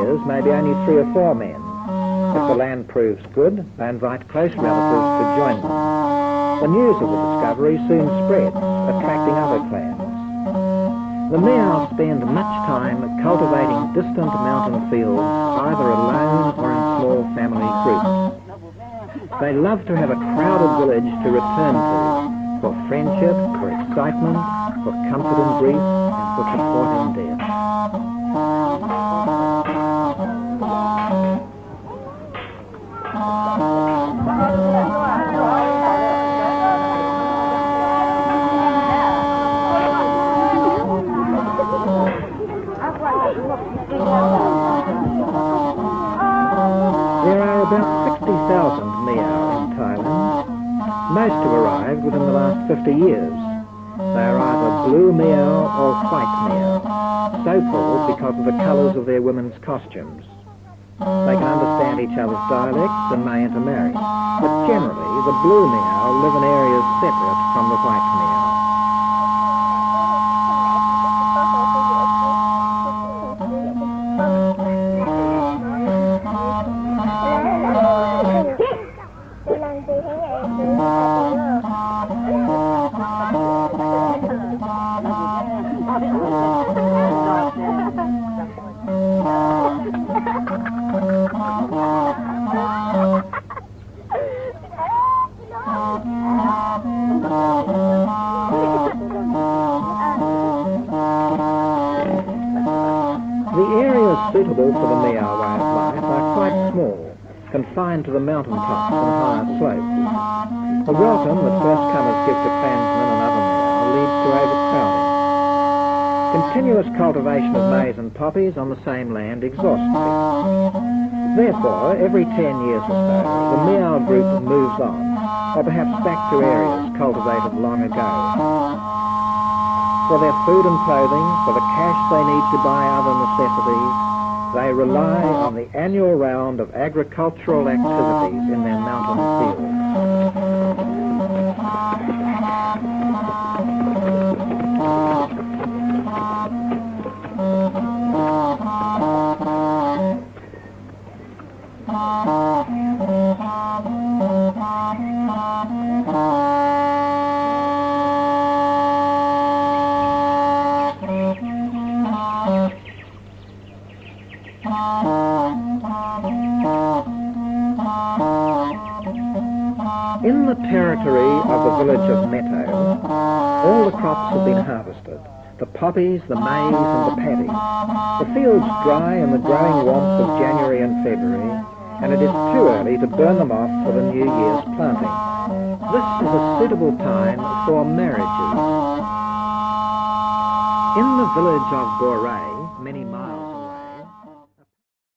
leaders may be only 3 or 4 men. If the land proves good, they invite close relatives to join them. The news of the discovery soon spreads, attracting other clans. The Miao spend much time cultivating distant mountain fields, either alone or in small family groups. They love to have a crowded village to return to, for friendship, for excitement, for comfort in grief, and for support in death. There are about 60,000 Miao in Thailand. Most have arrived within the last 50 years. They are either blue Miao or white Miao, so called because of the colours of their women's costumes. They can understand each other's dialects and may intermarry, but generally the blue Miao live in areas separate from the white Miao. The areas suitable for the Miao way of life are quite small, confined to the mountain tops and higher slopes. The welcome that first comers give to clansmen and other Miao leads to overcrowding. Continuous cultivation of maize and poppies on the same land exhausts it. Therefore, every 10 years or so, the Miao group moves on, or perhaps back to areas cultivated long ago. For their food and clothing, for the cash they need to buy other necessities, they rely on the annual round of agricultural activities in their mountain fields. In the territory of the village of Meto, all the crops have been harvested, the poppies, the maize and the paddy. The fields dry in the growing warmth of January and February, and it is too early to burn them off for the New Year's planting. This is a suitable time for marriages. In the village of Boray, many